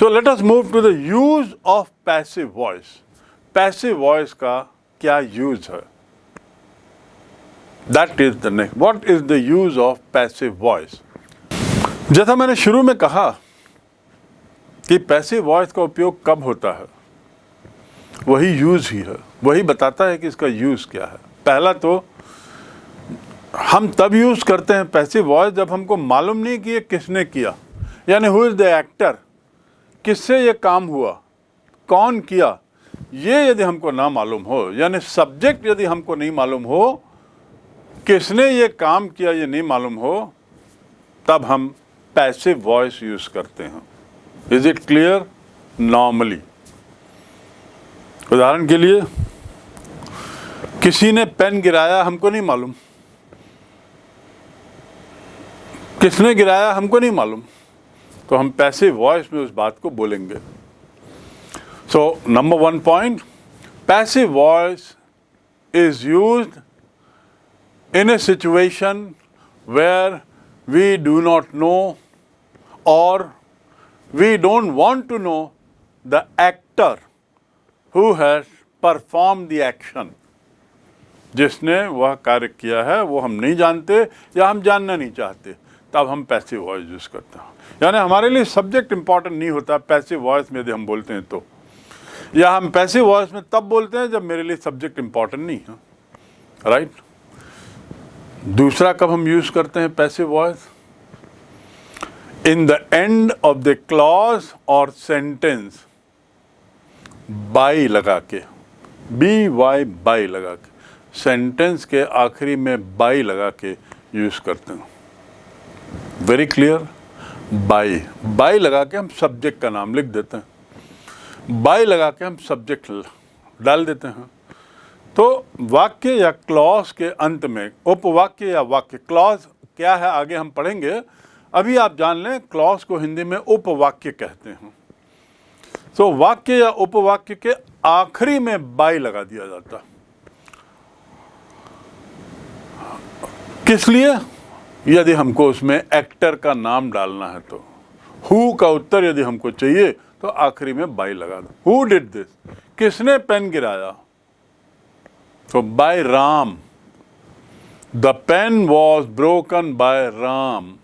So let us move to the use of passive voice. Passive voice का क्या use है? That is the next. What is the use of passive voice? जैसा मैंने शुरू में कहा कि passive voice का उपयोग कब होता है, वही use ही है, वही बताता है कि इसका use क्या है। पहला तो हम तब यूज़ करते हैं पैसिव वॉइस जब हमको मालूम नहीं कि ये किसने किया, यानी हु इज़ द एक्टर, किससे ये काम हुआ, कौन किया, ये यदि हमको ना मालूम हो, यानी सब्जेक्ट यदि हमको नहीं मालूम हो, किसने ये काम किया ये नहीं मालूम हो, तब हम पैसिव वॉइस यूज़ करते हैं। Is it clear? नॉर्मली उदाहरण के लिए किसी ने पेन गिराया, हमको नहीं मालूम, किसने गिराया हमको नहीं मालूम, तो हम पैसिव वॉइस में उस बात को बोलेंगे। So number 1 point, passive voice is used in a situation where we do not know or we don't want to know the actor who has perform the action. जिसने वह कार्य किया है वो हम नहीं जानते या हम जानना नहीं चाहते, तब हम पैसिव वॉइस यूज़ करते हैं। यानी हमारे लिए सब्जेक्ट इंपॉर्टेंट नहीं होता पैसिव वॉइस में यदि हम बोलते हैं तो, या हम पैसिव वॉइस में तब बोलते हैं जब मेरे लिए सब्जेक्ट इंपॉर्टेंट नहीं है, राइट। दूसरा कब हम यूज़ करते हैं passive voice? In the end of the clause और सेंटेंस, बाई लगा के, BY बाई लगा के, सेंटेंस के आखिरी में बाई लगा के यूज़ करते हैं। Very clear? बाई लगा के हम सब्जेक्ट का नाम लिख देते हैं, बाई लगा के हम सब्जेक्ट डाल देते हैं। तो वाक्य या क्लॉज के अंत में उपवाक्य या वाक्य, क्लॉज क्या है आगे हम पढ़ेंगे, अभी आप जान लें क्लॉज को हिंदी में उपवाक्य कहते हैं। तो वाक्य या उपवाक्य के आखिरी में बाई लगा दिया जाता है। किस लिए? यदि हमको उसमें एक्टर का नाम डालना है तो, हु का उत्तर यदि हमको चाहिए तो आखिरी में बाई लगा दो। हु डिड दिस, किसने पेन गिराया, तो by Ram, the pen was broken by Ram,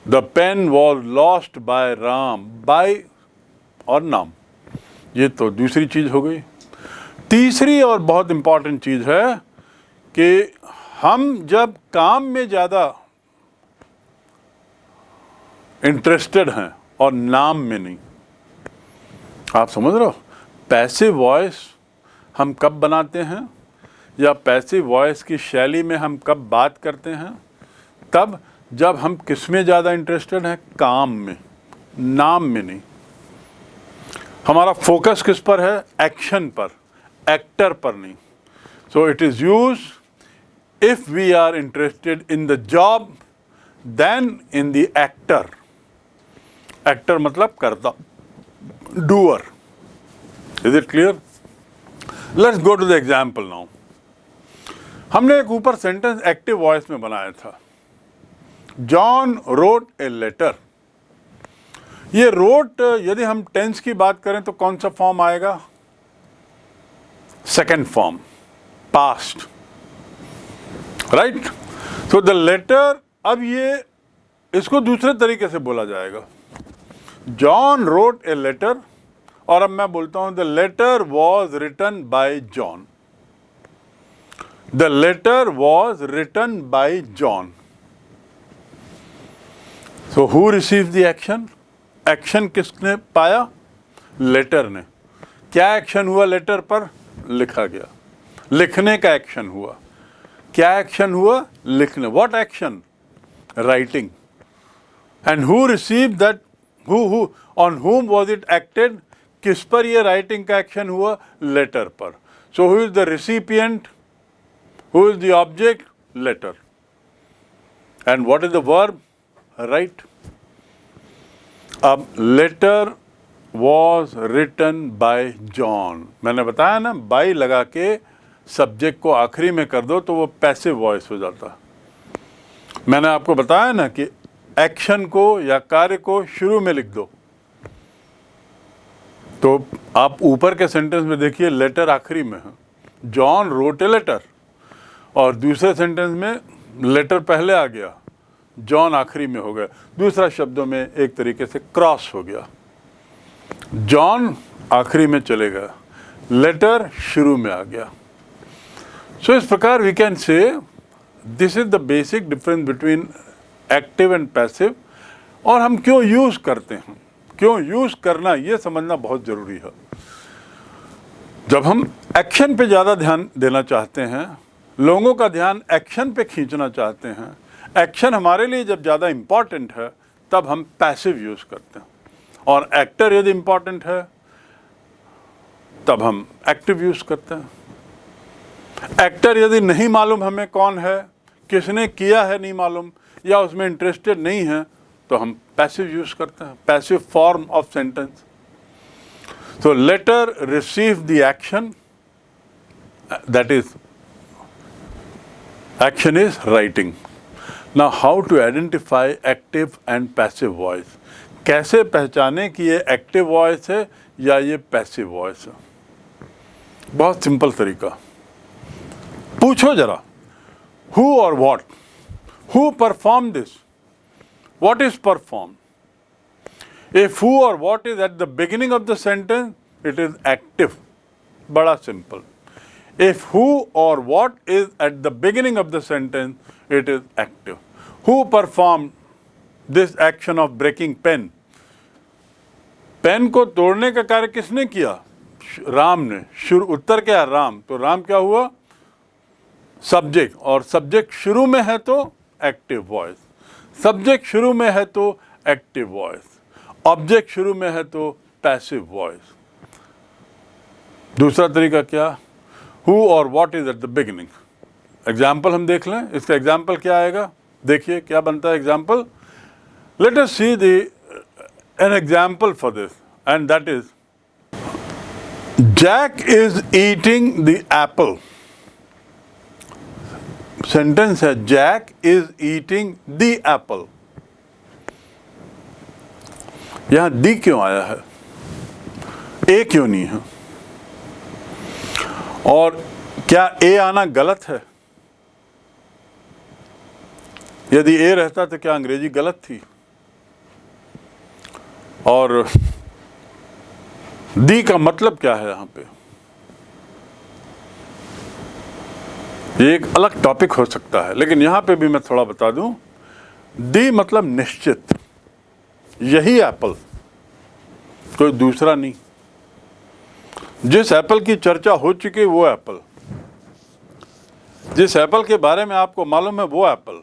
the pen was lost by Ram, by और नाम, ये तो दूसरी चीज हो गई। तीसरी और बहुत इंपॉर्टेंट चीज है कि हम जब काम में ज़्यादा इंटरेस्टेड हैं और नाम में नहीं, आप समझ रहे हो, पैसिव वॉइस हम कब बनाते हैं या पैसिव वॉइस की शैली में हम कब बात करते हैं, तब जब हम किस में ज़्यादा इंटरेस्टेड हैं, काम में, नाम में नहीं। हमारा फोकस किस पर है? एक्शन पर, एक्टर पर नहीं। So it is used if we are interested in the job than in the actor. Actor मतलब करता, doer. Is it clear? Let's go to the example now. हमने एक ऊपर सेंटेंस एक्टिव वॉइस में बनाया था, John wrote a letter. ये wrote यदि हम टेंस की बात करें तो कौन सा फॉर्म आएगा? Second form, past, right. तो द लेटर, अब ये इसको दूसरे तरीके से बोला जाएगा, जॉन रोट ए लेटर, और अब मैं बोलता हूं the letter was written by John, the letter was written by John. So who receive the action? Action किसने पाया? लेटर ने। क्या एक्शन हुआ लेटर पर? लिखा गया, लिखने का एक्शन हुआ। क्या एक्शन हुआ? लिखने। What action? Writing. And who receive that, who on whom was it acted? किस पर ये राइटिंग का एक्शन हुआ? लेटर पर। So who is the recipient? Who is the object? Letter. And what is the verb? Right. अब letter was written by John, मैंने बताया ना, बाय लगा के सब्जेक्ट को आखिरी में कर दो तो वो पैसिव वॉइस हो जाता। मैंने आपको बताया ना कि एक्शन को या कार्य को शुरू में लिख दो, तो आप ऊपर के सेंटेंस में देखिए लेटर आखिरी में है, जॉन रोट ए लेटर, और दूसरे सेंटेंस में लेटर पहले आ गया, जॉन आखिरी में हो गया। दूसरा शब्दों में एक तरीके से क्रॉस हो गया, जॉन आखिरी में चले गया, लेटर शुरू में आ गया। सो इस प्रकार we can say this is the basic difference between active and passive. और हम क्यों यूज करते हैं, क्यों यूज करना, ये समझना बहुत जरूरी है। जब हम एक्शन पे ज़्यादा ध्यान देना चाहते हैं, लोगों का ध्यान एक्शन पे खींचना चाहते हैं, एक्शन हमारे लिए जब ज़्यादा इम्पॉर्टेंट है, तब हम पैसिव यूज करते हैं। और एक्टर यदि इम्पॉर्टेंट है, तब हम एक्टिव यूज करते हैं। एक्टर यदि नहीं मालूम हमें कौन है, किसने किया है नहीं मालूम, या उसमें इंटरेस्टेड नहीं है, तो हम पैसिव यूज करते हैं, passive form of sentence. So letter receive the action, that is, action is writing. Now how to identify active and passive voice? कैसे पहचाने कि ये एक्टिव वॉइस है या ये पैसिव वॉइस है? बहुत सिंपल तरीका, पूछो जरा, who or what, who performed this, what is performed? If who or what is at the beginning of the sentence, it is active. बड़ा simple. If who or what is at the beginning of the sentence, it is active. Who performed this action of breaking pen? Pen को तोड़ने का कार्य किसने किया? राम ने। शुरू उत्तर क्या है? राम। तो राम क्या हुआ? सब्जेक्ट, और सब्जेक्ट शुरू में है तो एक्टिव वॉइस, सब्जेक्ट शुरू में है तो एक्टिव वॉइस, ऑब्जेक्ट शुरू में है तो पैसिव वॉइस। दूसरा तरीका क्या? हु और what is at the beginning. Example हम देख लें, इसका एग्जाम्पल क्या आएगा, देखिए क्या बनता है example. Let us see an example for this, and that is Jack is eating the apple. Sentence है Jack is eating the apple. यहां दी क्यों आया है, ए क्यों नहीं है? और क्या ए आना गलत है? यदि ए रहता तो क्या अंग्रेजी गलत थी? और दी का मतलब क्या है यहां पे? ये एक अलग टॉपिक हो सकता है, लेकिन यहां पे भी मैं थोड़ा बता दूं। दी मतलब निश्चित, यही एप्पल, कोई दूसरा नहीं। जिस एप्पल की चर्चा हो चुकी है वो एप्पल, जिस एप्पल के बारे में आपको मालूम है वो apple.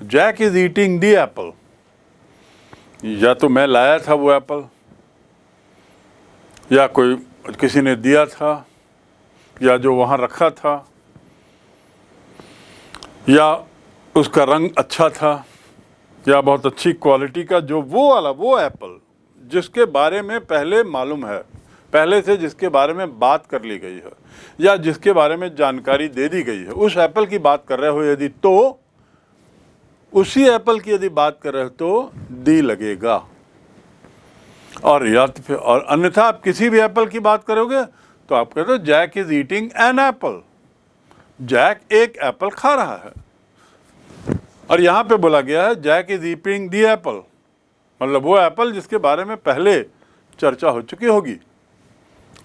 Jack is eating the apple, या तो मैं लाया था वो एप्पल, या कोई किसी ने दिया था, या जो वहाँ रखा था, या उसका रंग अच्छा था, या बहुत अच्छी क्वालिटी का, जो वो वाला वो एप्पल जिसके बारे में पहले मालूम है, पहले से जिसके बारे में बात कर ली गई है, या जिसके बारे में जानकारी दे दी गई है, उस एप्पल की बात कर रहे हो यदि, तो उसी एप्पल की यदि बात कर रहे हो तो दी लगेगा। और या तो फिर, और अन्यथा आप किसी भी एप्पल की बात करोगे तो आप कहते हो Jack is eating an apple, Jack एक एप्पल खा रहा है। और यहाँ पे बोला गया है Jack is eating the apple, मतलब वो एप्पल जिसके बारे में पहले चर्चा हो चुकी होगी।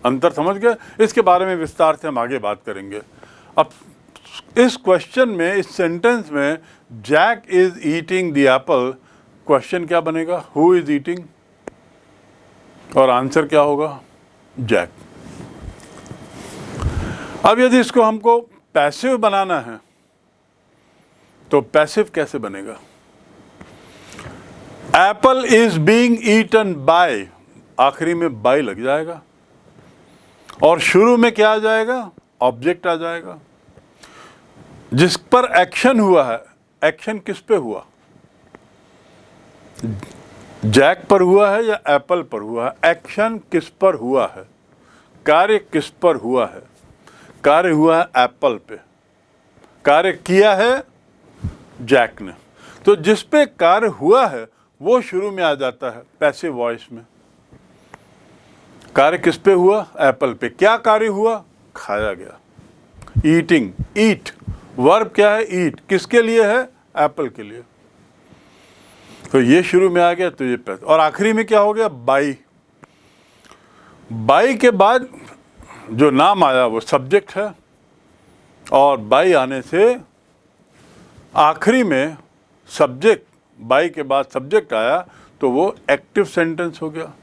अंतर समझ गए? इसके बारे में विस्तार से हम आगे बात करेंगे। अब इस क्वेश्चन में, इस सेंटेंस में Jack is eating the apple, question क्या बनेगा? हु इज ईटिंग, और आंसर क्या होगा? जैक। अब यदि इसको हमको पैसिव बनाना है तो पैसिव कैसे बनेगा? Apple is being eaten by, आखिरी में बाय लग जाएगा, और शुरू में क्या आ जाएगा? ऑब्जेक्ट आ जाएगा। जिस पर एक्शन हुआ है, एक्शन किस पे हुआ? जैक पर हुआ है या एप्पल पर हुआ है? एक्शन किस पर हुआ है? कार्य किस पर हुआ है? कार्य हुआ है एप्पल पे, कार्य किया है जैक ने। तो जिस पे कार्य हुआ है वो शुरू में आ जाता है पैसिव वॉइस में। कार्य किस पे हुआ? एप्पल पे। क्या कार्य हुआ? खाया गया। ईटिंग, ईट, वर्ब क्या है? ईट। किसके लिए है? एप्पल के लिए। तो ये शुरू में आ गया, तो ये पैसे। और आखिरी में क्या हो गया? बाई। बाई के बाद जो नाम आया वो सब्जेक्ट है, और बाई आने से आखिरी में सब्जेक्ट, बाई के बाद सब्जेक्ट आया तो वो एक्टिव सेंटेंस हो गया।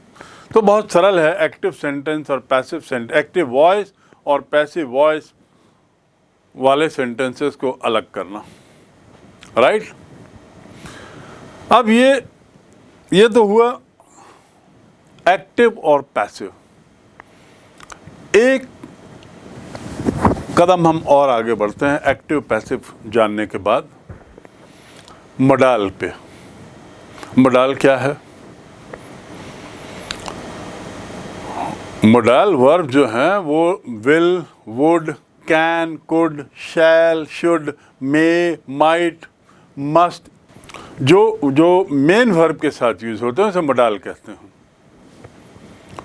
तो बहुत सरल है एक्टिव सेंटेंस और पैसिव सेंटेंस, एक्टिव वॉइस और पैसिव वॉइस वाले सेंटेंसेस को अलग करना, राइट। अब ये तो हुआ एक्टिव और पैसिव। एक कदम हम और आगे बढ़ते हैं एक्टिव पैसिव जानने के बाद, मोडाल पे। मोडाल क्या है? मोडाल वर्ब जो हैं वो will, would, can, could, shall, should, may, might, must, जो मेन वर्ब के साथ यूज होते हैं उसे मोडाल कहते हैं।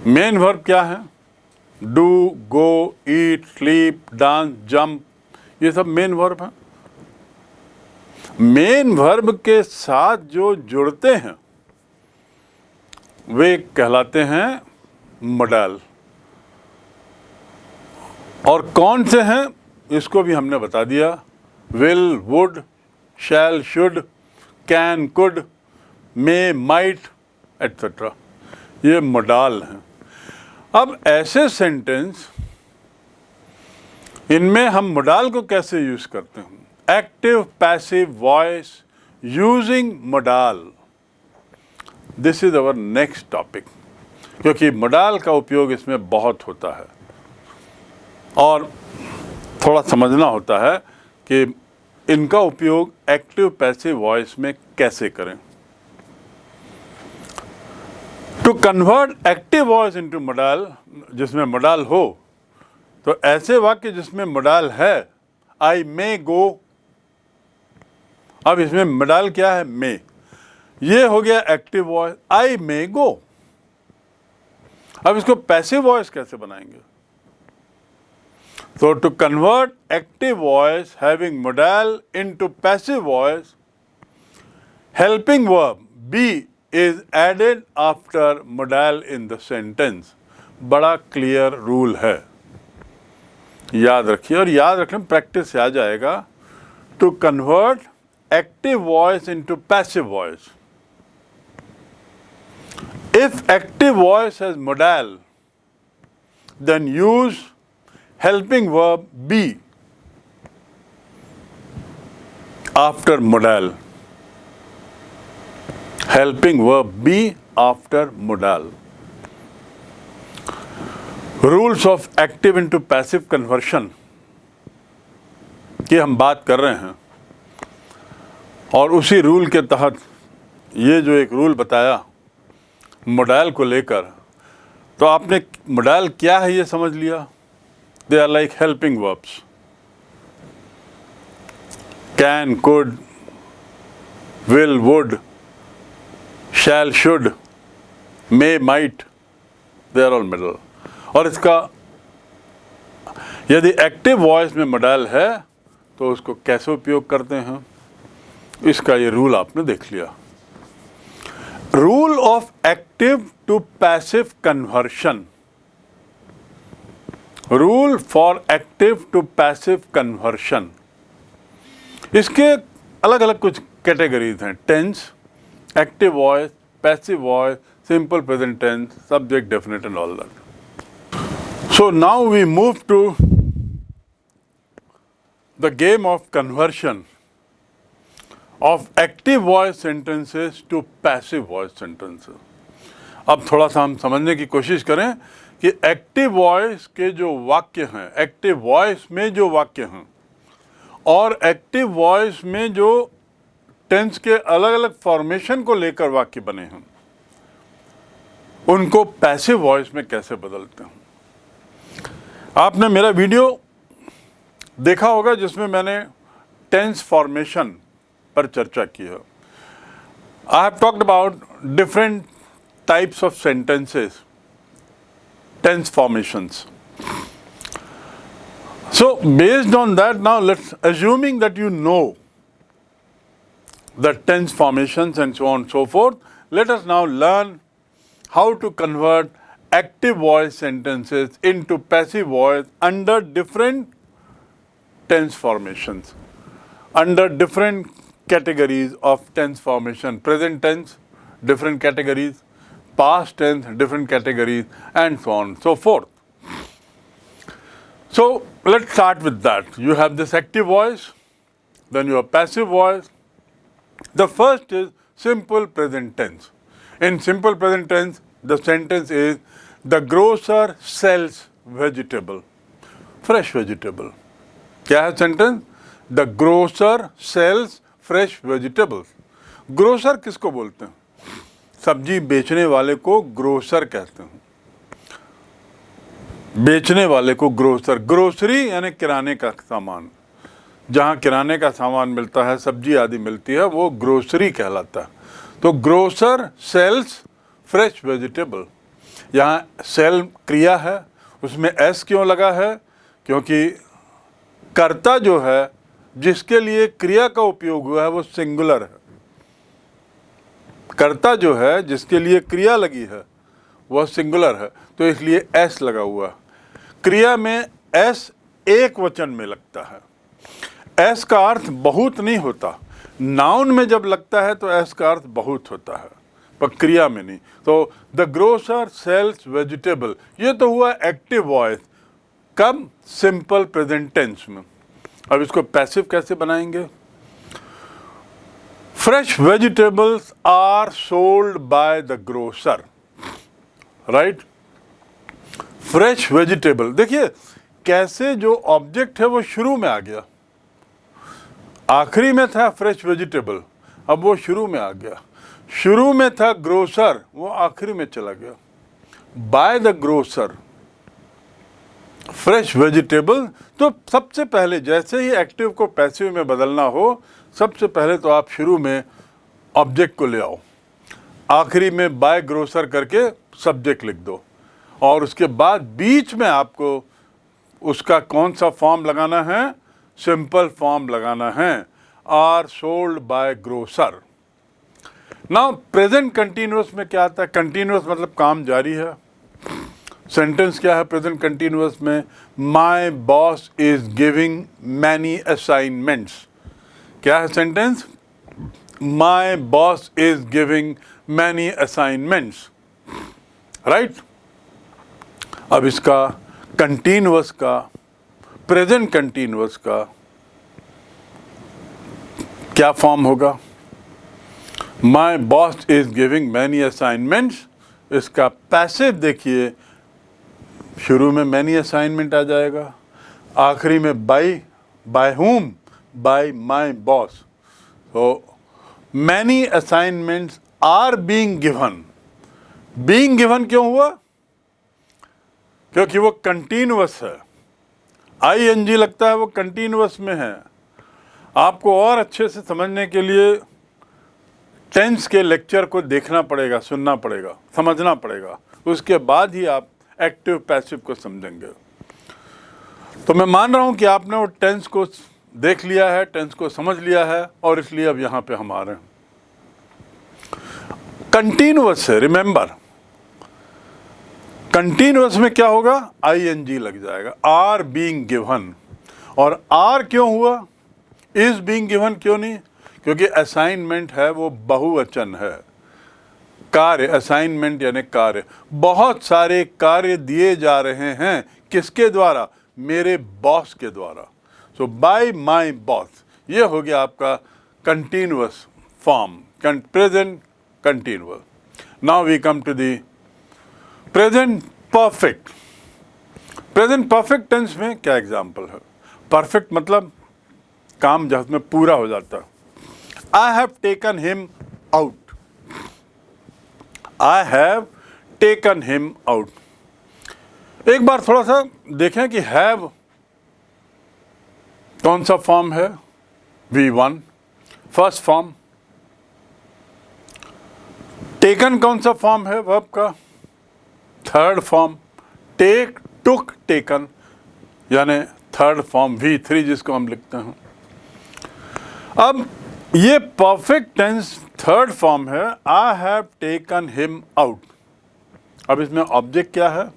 मेन वर्ब क्या है? Do, go, eat, sleep, dance, jump, ये सब मेन वर्ब हैं। मेन वर्ब के साथ जो जुड़ते हैं वे कहलाते हैं मोडाल। और कौन से हैं इसको भी हमने बता दिया, will, would, shall, should, can, could, may, might, etcetera, ये मोडाल हैं। अब ऐसे सेंटेंस, इनमें हम मोडाल को कैसे यूज करते हैं? Active passive voice using modal, this is our next topic, क्योंकि मोडाल का उपयोग इसमें बहुत होता है और थोड़ा समझना होता है कि इनका उपयोग एक्टिव पैसिव वॉइस में कैसे करें। To convert active voice into modal, जिसमें मोडाल हो, तो ऐसे वाक्य जिसमें मोडाल है, आई मे गो, अब इसमें मोडाल क्या है? मे, ये हो गया एक्टिव वॉइस, आई मे गो। अब इसको पैसिव वॉइस कैसे बनाएंगे? So to convert active voice having modal into passive voice, helping verb be is added after modal in the sentence. बड़ा क्लियर रूल है, याद रखिए, और याद रखने में प्रैक्टिस से आ जाएगा। To convert active voice into passive voice, if active voice has modal, then use helping verb be after modal. Helping verb be after modal. Rules of active into passive conversion की हम बात कर रहे हैं, और उसी रूल के तहत ये जो एक रूल बताया मोडाल को लेकर, तो आपने मोडाल क्या है ये समझ लिया। They are like helping verbs. Can, could, will, would, shall, should, may, might, they are all modal. और इसका यदि एक्टिव वॉइस में मोडाल है तो उसको कैसे उपयोग करते हैं, इसका ये रूल आपने देख लिया। Rule of active to passive conversion, rule for active to passive conversion, इसके अलग अलग कुछ कैटेगरीज हैं। Tense, active voice, passive voice, simple present tense, subject definite and all that. So now we move to the game of conversion of active voice sentences to passive voice sentences. अब थोड़ा सा हम समझने की कोशिश करें कि एक्टिव वॉइस के जो वाक्य हैं, एक्टिव वॉइस में जो वाक्य हैं और एक्टिव वॉइस में जो टेंस के अलग अलग फॉर्मेशन को लेकर वाक्य बने हैं, उनको पैसिव वॉइस में कैसे बदलते हैं। आपने मेरा वीडियो देखा होगा जिसमें मैंने टेंस फॉर्मेशन पर चर्चा की है। I have talked about different types of sentences tense formations. So based on that, now let's assuming that you know the tense formations and so on and so forth, let us now learn how to convert active voice sentences into passive voice under different tense formations, under different categories of tense formation. Present tense, different categories; past tense, different categories, and so on and so forth. So let's start with that. You have this active voice, then you have passive voice. The first is simple present tense. In simple present tense, the sentence is, the grocer sells vegetable, fresh vegetable. क्या है sentence? The grocer sells fresh vegetables. Grocer किसको बोलते हैं? सब्जी बेचने वाले को grocer कहते हैं। बेचने वाले को ग्रोसर, ग्रोसरी यानी किराने का सामान, जहाँ किराने का सामान मिलता है, सब्जी आदि मिलती है, वो ग्रोसरी कहलाता है। तो ग्रोसर सेल्स फ्रेश वेजिटेबल, यहाँ सेल क्रिया है, उसमें एस क्यों लगा है? क्योंकि कर्ता जो है, जिसके लिए क्रिया का उपयोग हुआ है, वो सिंगुलर है। कर्ता जो है, जिसके लिए क्रिया लगी है, वह सिंगुलर है, तो इसलिए एस लगा हुआ है। क्रिया में एस एक वचन में लगता है। एस का अर्थ बहुत नहीं होता। नाउन में जब लगता है तो एस का अर्थ बहुत होता है, पर क्रिया में नहीं। तो द ग्रोसर सेल्स वेजिटेबल, ये तो हुआ एक्टिव वॉइस। कब? सिंपल प्रेजेंट टेंस में। अब इसको पैसिव कैसे बनाएंगे? Fresh vegetables are sold by the grocer, right? Fresh vegetable, देखिए कैसे जो ऑब्जेक्ट है वो शुरू में आ गया। आखिरी में था फ्रेश वेजिटेबल, अब वो शुरू में आ गया। शुरू में था ग्रोसर, वो आखिरी में चला गया। Bye the grocer fresh vegetable. तो सबसे पहले जैसे ही एक्टिव को पैसिव में बदलना हो, सबसे पहले तो आप शुरू में ऑब्जेक्ट को ले आओ, आखिरी में बाय ग्रोसर करके सब्जेक्ट लिख दो, और उसके बाद बीच में आपको उसका कौन सा फॉर्म लगाना है? सिंपल फॉर्म लगाना है, are sold by grocer. Now present continuous में क्या आता है? कंटिन्यूअस मतलब काम जारी है। सेंटेंस क्या है प्रेजेंट कंटिन्यूअस में? My boss is giving many assignments. क्या है sentence? My boss is giving many assignments, right? अब इसका कंटिन्यूअस का, प्रेजेंट कंटिन्यूअस का क्या फॉर्म होगा? My boss is giving many assignments. इसका पैसिव देखिए, शुरू में मैनी असाइनमेंट आ जाएगा, आखिरी में by whom? By my boss. तो many assignments are being given. Being given क्यों हुआ? क्योंकि वो कंटिन्यूअस है। ING लगता है, वो कंटिन्यूअस में है। आपको और अच्छे से समझने के लिए टेंस के लेक्चर को देखना पड़ेगा, सुनना पड़ेगा, समझना पड़ेगा, उसके बाद ही आप एक्टिव पैसिव को समझेंगे। तो मैं मान रहा हूं कि आपने वो टेंस को देख लिया है, टेंस को समझ लिया है, और इसलिए अब यहां पे हम आ रहे हैं। कंटिन्यूअस है, रिमेंबर, कंटिन्यूअस में क्या होगा? ING लग जाएगा, आर बीइंग गिवन। और आर क्यों हुआ? इज बीइंग गिवन क्यों नहीं? क्योंकि असाइनमेंट है, वो बहुवचन है। कार्य, असाइनमेंट यानी कार्य। बहुत सारे कार्य दिए जा रहे हैं, किसके द्वारा? मेरे बॉस के द्वारा। सो बाय माय बॉस, ये हो गया आपका continuous form, present continuous. Now we come to the present perfect. Present perfect tense में क्या एग्जाम्पल है? परफेक्ट मतलब काम जिसमें पूरा हो जाता है। I have taken him out, I have taken him out. एक बार थोड़ा सा देखें कि हैव कौन सा फॉर्म है? V1 first form. टेकन कौन सा फॉर्म है वर्ब का? Third form. टेक, टुक, टेकन, यानी थर्ड फॉर्म V3 जिसको हम लिखते हैं। अब ये परफेक्ट टेंस थर्ड फॉर्म है, I have taken him out. अब इसमें ऑब्जेक्ट क्या है?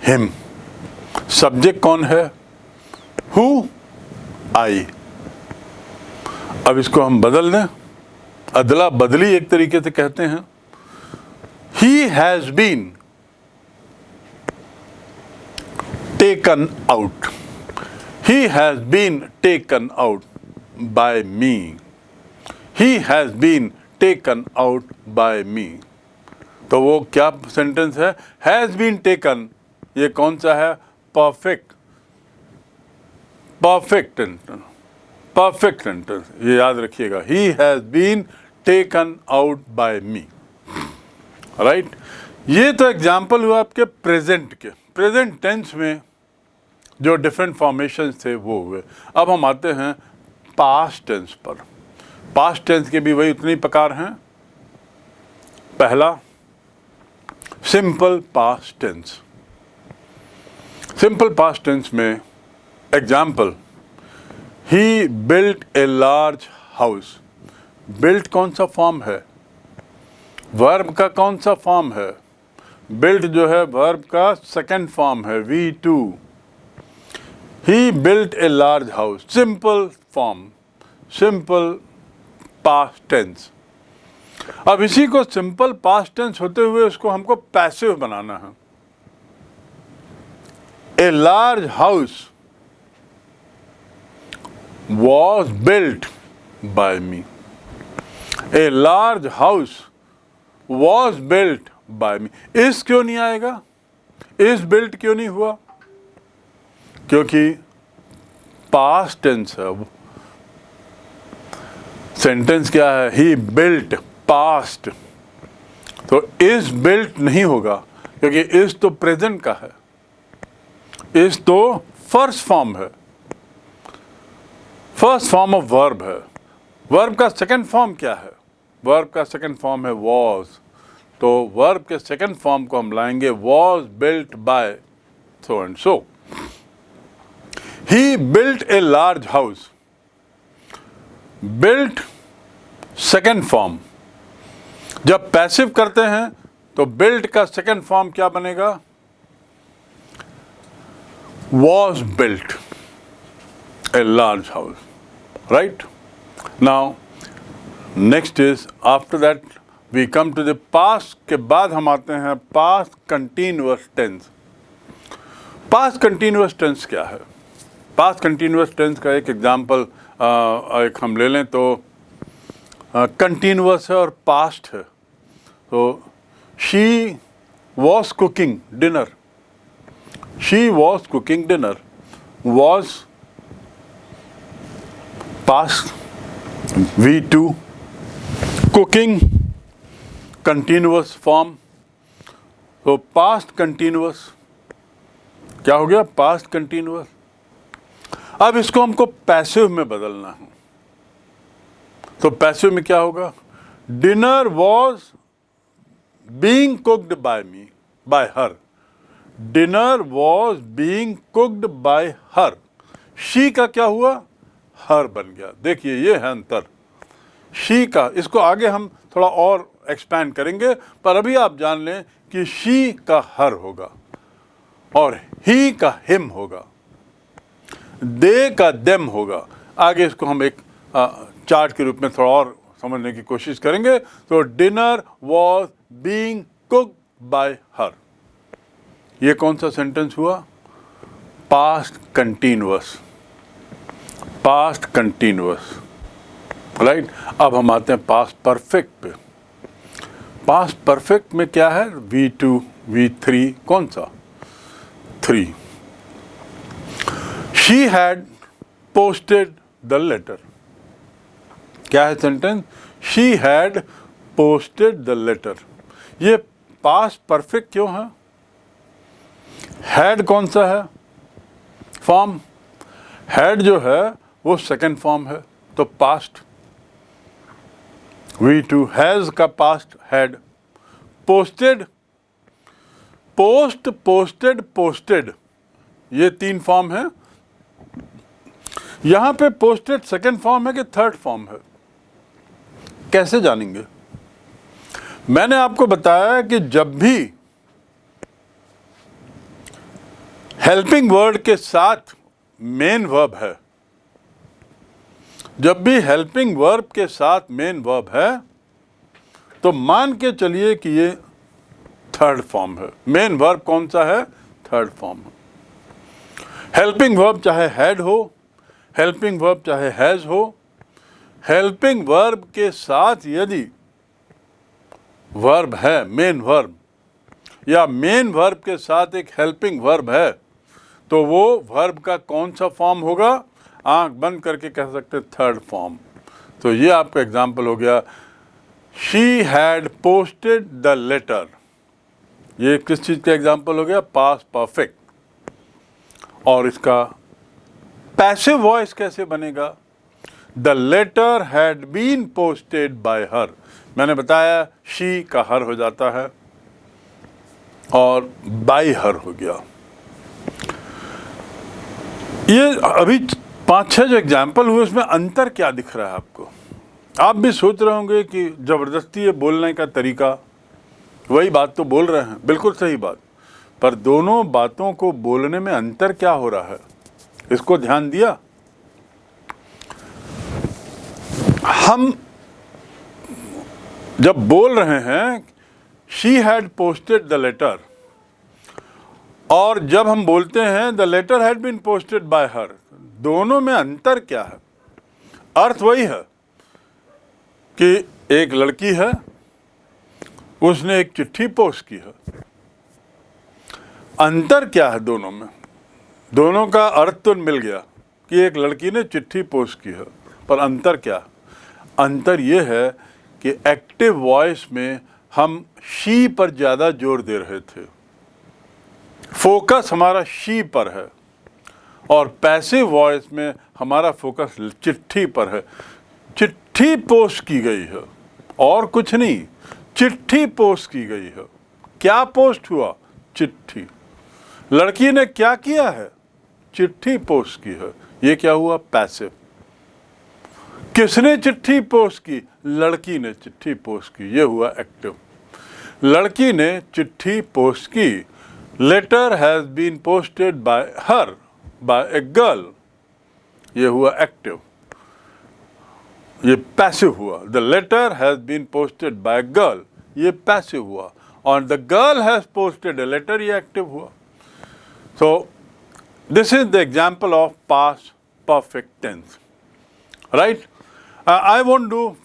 हिम। सब्जेक्ट कौन है? हु? आई। अब इसको हम बदल दें, अदला बदली एक तरीके से कहते हैं। He has been taken out, he has been taken out by me, he has been taken out by me. तो वो क्या सेंटेंस है? हैज बीन टेकन, ये कौन सा है? Perfect, perfect tense, perfect sentence, ये याद रखिएगा। He has been taken out by me, right. ये तो एग्जाम्पल हुआ आपके प्रेजेंट के। प्रेजेंट टेंस में जो डिफरेंट फॉर्मेशन थे वो हुए। अब हम आते हैं पास्ट टेंस पर। पास्ट टेंस के भी वही उतने ही प्रकार हैं। पहला, simple past tense. Simple past tense में example, he built a large house. Built कौन सा फॉर्म है? वर्ब का कौन सा फॉर्म है? बिल्ट जो है वर्ब का सेकंड फॉर्म है, V2। He built a large house, simple form, simple past tense. अब इसी को सिंपल पास्ट टेंस होते हुए उसको हमको पैसिव बनाना है। ए large house was built by me. A large house was built by me. Is क्यों नहीं आएगा? Is built क्यों नहीं हुआ? क्योंकि past tense है। सेंटेंस क्या है? He built, past। तो is built नहीं होगा क्योंकि is तो प्रेजेंट का है, is तो फर्स्ट फॉर्म है, फर्स्ट फॉर्म ऑफ वर्ब है। वर्ब का सेकंड फॉर्म क्या है? वर्ब का सेकंड फॉर्म है वॉज। तो वर्ब के सेकंड फॉर्म को हम लाएंगे was built by so and so. He built a large house, built second form. जब पैसिव करते हैं तो बिल्ट का सेकंड फॉर्म क्या बनेगा? Was built a large house, right? Now next is, after that we come to the past के बाद हम आते हैं past continuous tense। past continuous tense क्या है? past continuous tense का एक एग्जाम्पल एक हम ले लें तो continuous है और past है। तो she was cooking dinner, she was cooking dinner, was past V2, cooking continuous form। तो past continuous क्या हो गया? past continuous। अब इसको हमको पैसिव में बदलना है। तो पैसिव में क्या होगा? Dinner was being cooked bye me, bye her. Dinner was being cooked by her. She का क्या हुआ? हर बन गया। देखिए ये है अंतर शी का। इसको आगे हम थोड़ा और एक्सपैंड करेंगे, पर अभी आप जान लें कि शी का हर होगा और ही का हिम होगा, दे का देम होगा। आगे इसको हम एक चार्ट के रूप में थोड़ा और समझने की कोशिश करेंगे। तो dinner was being cooked by her, ये कौन सा सेंटेंस हुआ? Past continuous, past continuous, right. अब हम आते हैं पास्ट परफेक्ट पे। पास्ट परफेक्ट में क्या है? V2, V3, कौन सा? 3। She had posted the letter. क्या है सेंटेंस? She had posted the letter. ये पास्ट परफेक्ट क्यों है? हैड कौन सा है फॉर्म? हैड जो है वो सेकंड फॉर्म है, तो पास्ट। V2 हैज का past had. Posted post, posted, posted, ये 3 फॉर्म है। यहां पे पोस्टेड सेकंड फॉर्म है कि थर्ड फॉर्म है, कैसे जानेंगे? मैंने आपको बताया कि जब भी हेल्पिंग वर्ड के साथ मेन वर्ब है, जब भी हेल्पिंग वर्ब के साथ मेन वर्ब है, तो मान के चलिए कि ये थर्ड फॉर्म है। मेन वर्ब कौन सा है? थर्ड फॉर्म है। हेल्पिंग वर्ब चाहे हैड हो, हेल्पिंग वर्ब चाहे हैज हो, हेल्पिंग वर्ब के साथ यदि वर्ब है, मेन वर्ब, या मेन वर्ब के साथ एक हेल्पिंग वर्ब है, तो वो वर्ब का कौन सा फॉर्म होगा? आंख बंद करके कह सकते थर्ड फॉर्म। तो ये आपका एग्जाम्पल हो गया, she had posted the letter. ये किस चीज का एग्जाम्पल हो गया? Past perfect. और इसका पैसिव वॉइस कैसे बनेगा? The letter had been posted by her. मैंने बताया शी का हर हो जाता है और बाय हर हो गया। ये अभी 5-6 जो एग्जाम्पल हुए उसमें अंतर क्या दिख रहा है आपको? आप भी सोच रहे होंगे कि ज़बरदस्ती ये बोलने का तरीका, वही बात तो बोल रहे हैं, बिल्कुल सही बात, पर दोनों बातों को बोलने में अंतर क्या हो रहा है, इसको ध्यान दिया? हम जब बोल रहे हैं she had posted the letter, और जब हम बोलते हैं the letter had been posted by her, दोनों में अंतर क्या है? अर्थ वही है कि एक लड़की है, उसने एक चिट्ठी पोस्ट की है। अंतर क्या है दोनों में? दोनों का अर्थ तो मिल गया कि एक लड़की ने चिट्ठी पोस्ट की है, पर अंतर क्या है? अंतर ये है कि एक्टिव वॉइस में हम शी पर ज़्यादा जोर दे रहे थे, फोकस हमारा शी पर है, और पैसिव वॉइस में हमारा फोकस चिट्ठी पर है। चिट्ठी पोस्ट की गई है और कुछ नहीं, चिट्ठी पोस्ट की गई है। क्या पोस्ट हुआ? चिट्ठी। लड़की ने क्या किया है? चिट्ठी पोस्ट की है। ये क्या हुआ? पैसिव। किसने चिट्ठी पोस्ट की? लड़की ने चिट्ठी पोस्ट की। ये हुआ एक्टिव। लड़की ने चिट्ठी पोस्ट की। Letter has been posted by her, by a girl. ये हुआ एक्टिव। ये पैसिव हुआ। The letter has been posted by a girl, ये पैसिव हुआ। और the girl has posted a letter, ये एक्टिव हुआ। So this is the example of past perfect tense, right? I won't do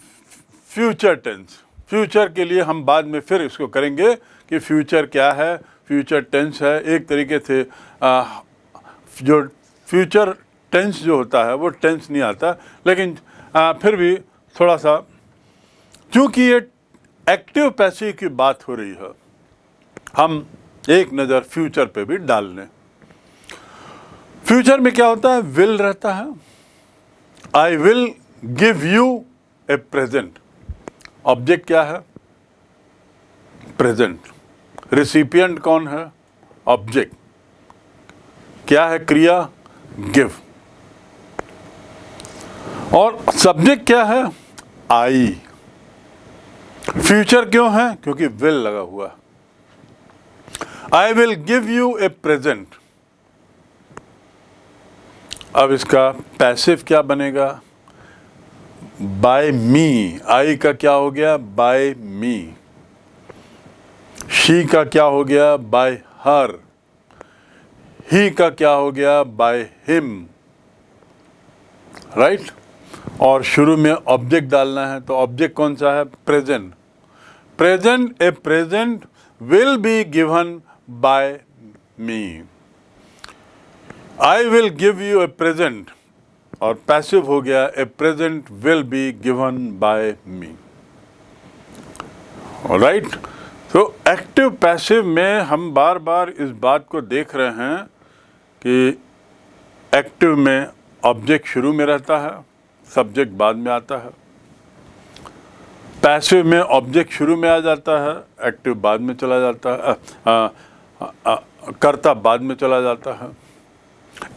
future tense. Future के लिए हम बाद में फिर इसको करेंगे कि फ्यूचर क्या है, फ्यूचर टेंस है। एक तरीके से जो फ्यूचर टेंस जो होता है वो टेंस नहीं आता, लेकिन फिर भी थोड़ा सा, क्योंकि ये एक्टिव पैसिव की बात हो रही है, हम एक नज़र फ्यूचर पे भी डाल लें। फ्यूचर में क्या होता है? विल रहता है। आई will give you a present. Object क्या है? प्रेजेंट। रिसिपिएंट कौन है? ऑब्जेक्ट। क्या है क्रिया? गिव। और सब्जेक्ट क्या है? आई। फ्यूचर क्यों है? क्योंकि विल लगा हुआ। आई will give you a present. अब इसका पैसिव क्या बनेगा? Bye me. आई का क्या हो गया? Bye me. शी का क्या हो गया? बाय हर। ही का क्या हो गया? By him, right? और शुरू में ऑब्जेक्ट डालना है, तो ऑब्जेक्ट कौन सा है? Present. Present, a present will be given by me. I will give you a present, और पैसिव हो गया a present will be given by me, right? तो एक्टिव पैसिव में हम बार बार इस बात को देख रहे हैं कि एक्टिव में ऑब्जेक्ट शुरू में रहता है, सब्जेक्ट बाद में आता है। पैसिव में ऑब्जेक्ट शुरू में आ जाता है, एक्टिव बाद में चला जाता है, कर्ता बाद में चला जाता है।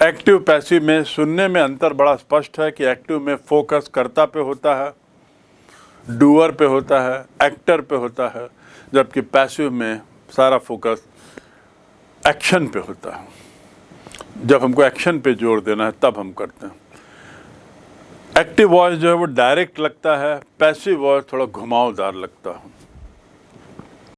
एक्टिव पैसिव में सुनने में अंतर बड़ा स्पष्ट है कि एक्टिव में फोकस कर्ता पे होता है, डूअर पे होता है, एक्टर पे होता है, जबकि पैसिव में सारा फोकस एक्शन पे होता है। जब हमको एक्शन पे जोर देना है तब हम करते हैं। एक्टिव वॉइस जो है वो डायरेक्ट लगता है, पैसिव वॉइस थोड़ा घुमावदार लगता है।